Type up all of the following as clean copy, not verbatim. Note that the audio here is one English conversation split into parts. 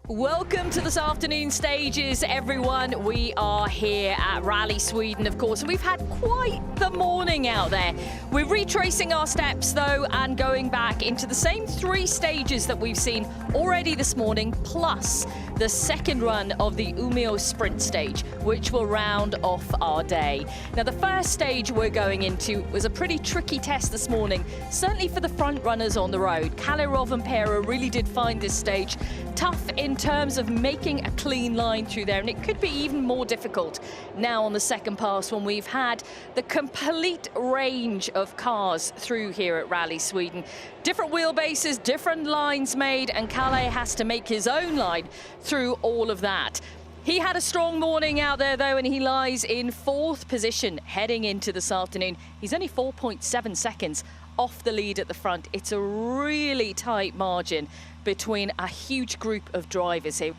Welcome to this afternoon stages, everyone. We are here at Rally Sweden, of course, and we've had quite the morning out there. We're retracing our steps, though, and going back into the same 3 stages that we've seen already this morning, plus the second run of the Umeå sprint stage, which will round off our day. Now, the first stage we're going into was a pretty tricky test this morning, certainly for the front runners on the road. Kalle Rovanperä really did find this stage tough in terms of making a clean line through there, and it could be even more difficult now on the second pass when we've had the complete range of cars through here at Rally Sweden. Different wheelbases, different lines made, and Kalle has to make his own line through all of that. He had a strong morning out there, though, and he lies in 4th position heading into this afternoon. He's only 4.7 seconds off the lead at the front. It's a really tight margin between a huge group of drivers here.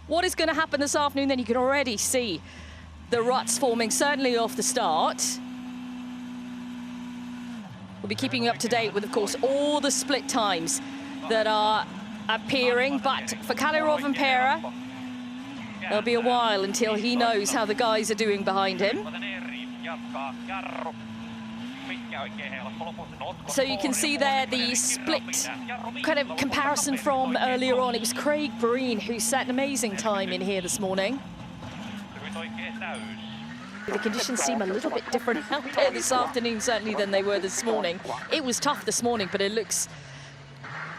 What is going to happen this afternoon, then? You can already see the ruts forming, certainly off the start. We'll be keeping you up to date with, of course, all the split times that are appearing. But for Kalle Rovanperä, there'll be a while until he knows how the guys are doing behind him. So you can see there the split kind of comparison from earlier on. It was Craig Breen who set an amazing time in here this morning. The conditions seem a little bit different out there this afternoon, certainly, than they were this morning. It was tough this morning, but it looks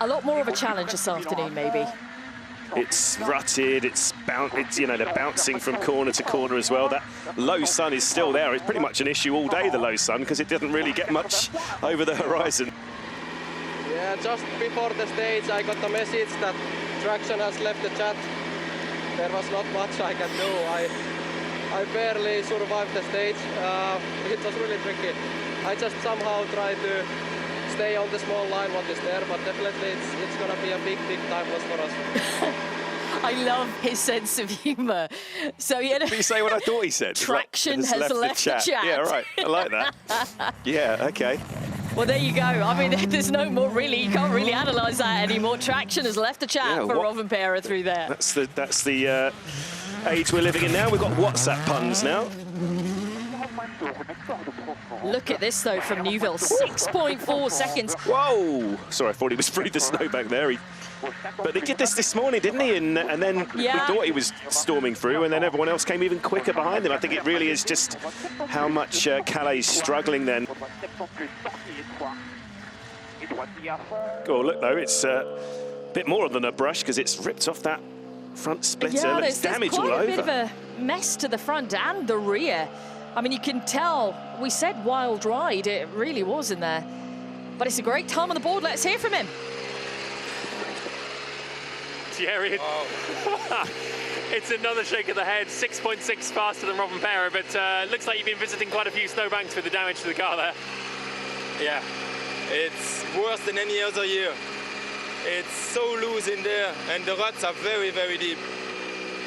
a lot more of a challenge this afternoon, maybe. It's rutted, you know, they're bouncing from corner to corner as well. That low sun is still there. It's pretty much an issue all day, the low sun, because it doesn't really get much over the horizon. Yeah, just before the stage, I got the message that traction has left the chat. There was not much I can do. I barely survived the stage. It was really tricky. I just somehow tried to stay on the small line what is there, but definitely it's gonna be a big time loss for us. I love his sense of humour. So Did he say what I thought he said? Traction has left the chat. Yeah, right. I like that. Yeah, okay. Well, there you go. I mean, there's no more really. You can't really analyse that anymore. Traction has left the chat for Rovanperä through there. That's the age we're living in now. We've got WhatsApp puns now. Look at this, though, from Newville. 6.4 seconds. Whoa! Sorry, I thought he was through the snow back there. But they did this morning, didn't he? And then we thought he was storming through, and then everyone else came even quicker behind him. I think it really is just how much Calle's struggling then. Oh, look, though, it's a bit more than a brush because it's ripped off that front splitter. Yeah, there's damage all over. There's quite a bit of a mess to the front and the rear. I mean, you can tell, we said wild ride, it really was in there. But it's a great time on the board. Let's hear from him. Thierry, it's another shake of the head, 6.6 faster than Rovanperä, but looks like you've been visiting quite a few snowbanks with the damage to the car there. Yeah, it's worse than any other year. It's so loose in there, and the ruts are very, very deep.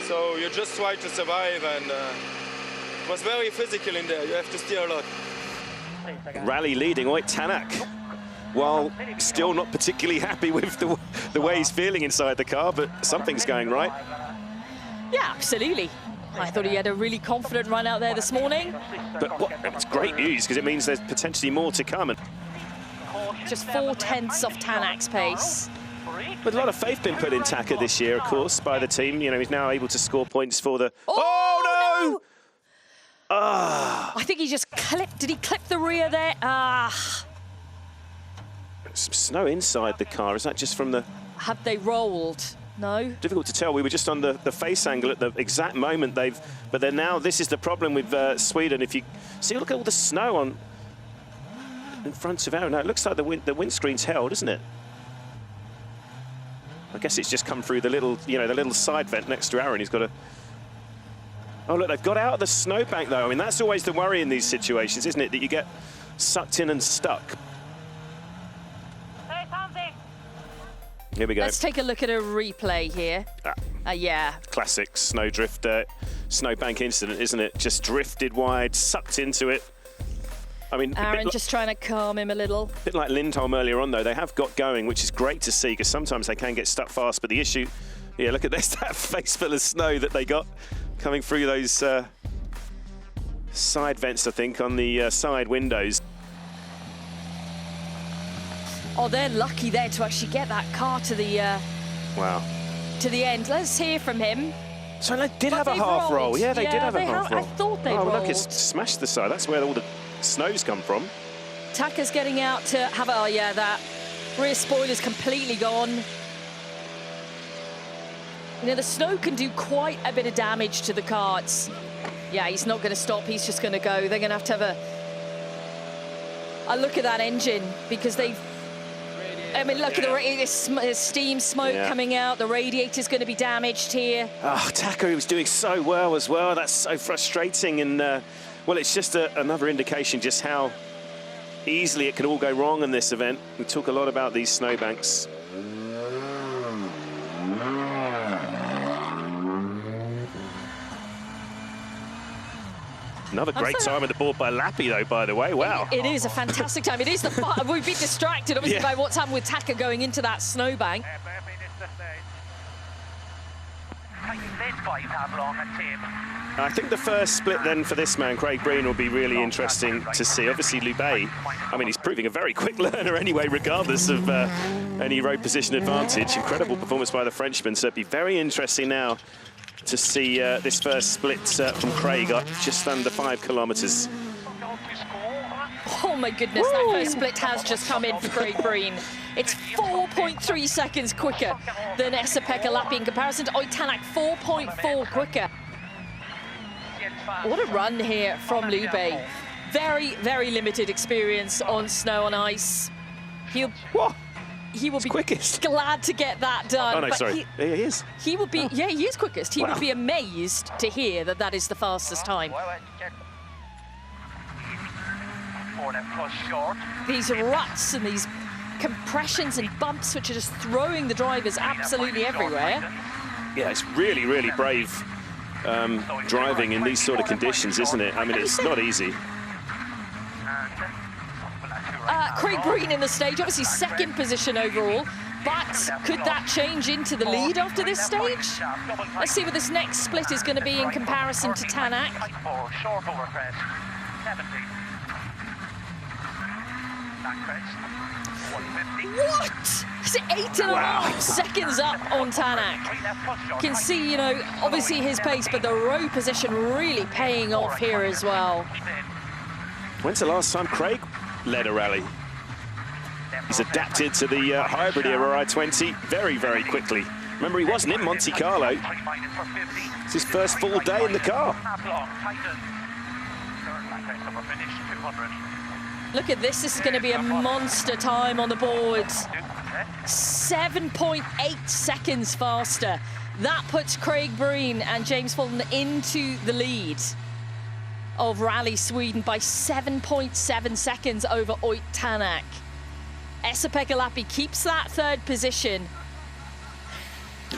So you just try to survive, and it was very physical in there. You have to steer a lot. Rally leading Oyt Tanak, while still not particularly happy with the way he's feeling inside the car, but something's going right. Yeah, absolutely. I thought he had a really confident run out there this morning. But it's great news, because it means there's potentially more to come. And just 4/10 off Tanak's pace. with a lot of faith been put in Taka this year, of course, by the team. You know, he's now able to score points for the... Oh no! Ah! I think he just clipped. Did he clip the rear there? Ah. Some snow inside the car. Is that just from the... Have they rolled? No. Difficult to tell. We were just on the face angle at the exact moment they've... But then now this is the problem with Sweden. If you see, look at all the snow on in front of Aaron. Now it looks like the windscreen's held, isn't it? I guess it's just come through the little, you know, the little side vent next to Aaron. He's got a... Oh, look, they've got out of the snowbank, though. I mean, that's always the worry in these situations, isn't it? That you get sucked in and stuck. Say something. Here we go. Let's take a look at a replay here. Yeah. Classic snowdrift, snowbank incident, isn't it? Just drifted wide, sucked into it. I mean, Aaron just trying to calm him a little. A bit like Lindholm earlier on, though. They have got going, which is great to see, because sometimes they can get stuck fast. But the issue Yeah, look at this, that face full of snow that they got coming through those side vents, I think, on the side windows. Oh, they're lucky there to actually get that car to the Wow. to the end. Let's hear from him. So they did But have a they've half roll. rolled. Yeah, they did have a half roll. I thought they rolled. rolled. Look, it's smashed the side. That's where all the snow's come from. Taka's getting out to have a, oh yeah, that rear spoiler's completely gone. You know, the snow can do quite a bit of damage to the karts. Yeah, he's not going to stop. He's just going to go. They're going to have a look at that engine, because they've, I mean, look at the steam smoke coming out. The radiator's going to be damaged here. Oh, Taka, he was doing so well as well. That's so frustrating. And, well, it's just another indication just how easily it can all go wrong in this event. We talk a lot about these snowbanks. Another great time at the board by Lappy, though, by the way. Wow. It is a fantastic time. It is the we've been distracted, obviously, by what's happened with Taka going into that snowbank. I think the first split then for this man, Craig Breen, will be really interesting to see. Obviously, Lubé, I mean, he's proving a very quick learner anyway, regardless of any road position advantage. Incredible performance by the Frenchman, so it'd be very interesting now to see this first split from Craig up just under 5 kilometres. Oh my goodness, that first split has just come in for Craig Breen. It's 4.3 seconds quicker than Esa-Pekka Lappi in comparison to Oitanak, 4.4 quicker. What a run here from Lubé. Very, very limited experience on snow and ice. He will be quickest. glad to get that done. Oh no, but sorry, he is. He will be, yeah, he is quickest. He would be amazed to hear that that is the fastest time. These ruts and these compressions and bumps which are just throwing the drivers absolutely everywhere. Yeah, it's really, really brave driving in these sort of conditions, isn't it? I mean, it's not easy. Craig Breen in the stage, obviously second position overall, but could that change into the lead after this stage? Let's see what this next split is going to be in comparison to Tanak. What? He's 8.5 seconds up on Tanak. You can see, you know, obviously his pace, but the row position really paying off here as well. When's the last time Craig led a rally? He's adapted to the hybrid era I-20 very, very quickly. Remember, he wasn't in Monte Carlo. It's his first full day in the car. Look at this. This is going to be a monster time on the board. 7.8 seconds faster. That puts Craig Breen and James Fulton into the lead of Rally Sweden by 7.7 seconds over Oitanak. Esa-Pekka Lappi keeps that third position.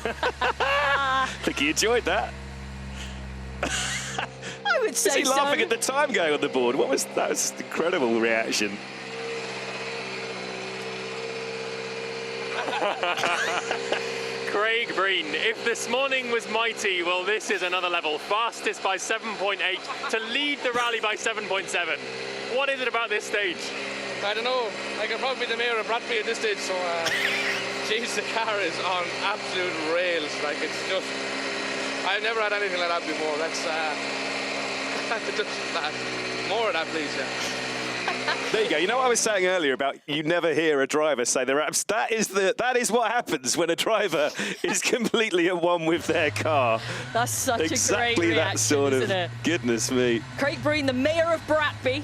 I think he enjoyed that. I would say so. Was he laughing at the time going on the board? That was an incredible reaction. Craig Breen, if this morning was mighty, well, this is another level. Fastest by 7.8 to lead the rally by 7.7. What is it about this stage? I don't know. I can probably be the mayor of Brattby at this stage, so geez, the car is on absolute rails. Like, it's just, I've never had anything like that before. That's just more of that, please. Yeah. There you go. You know what I was saying earlier about you never hear a driver say they're abs. That is what happens when a driver is completely at one with their car. That's such exactly a great reaction, that sort of, isn't it? Goodness me. Craig Breen, the mayor of Brattby.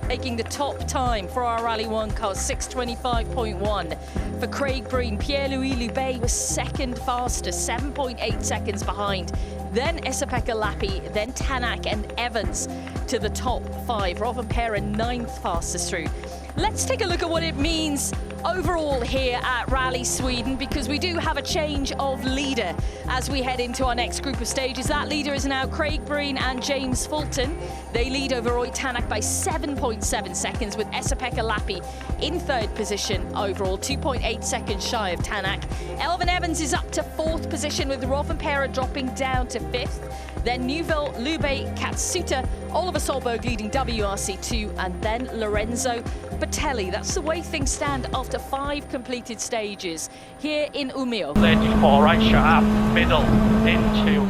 Taking the top time for our Rally 1 car, 6:25.1 for Craig Breen. Pierre-Louis Lubé was second fastest, 7.8 seconds behind. Then Esa-Pekka Lappi, then Tanak and Evans to the top 5. Robin Perrin, 9th fastest through. let's take a look at what it means overall here at Rally Sweden, because we do have a change of leader as we head into our next group of stages. That leader is now Craig Breen and James Fulton. They lead over Roy Tanak by 7.7 seconds, with Esa-Pekka Lappi in third position overall, 2.8 seconds shy of Tanak. Elvin Evans is up to fourth position, with Rovanperä dropping down to fifth. Then Neuville, Lube, Katsuta, Oliver Solberg leading WRC2, and then Lorenzo Batelli. That's the way things stand after 5 completed stages here in Umeå. 34 right shot up, middle, into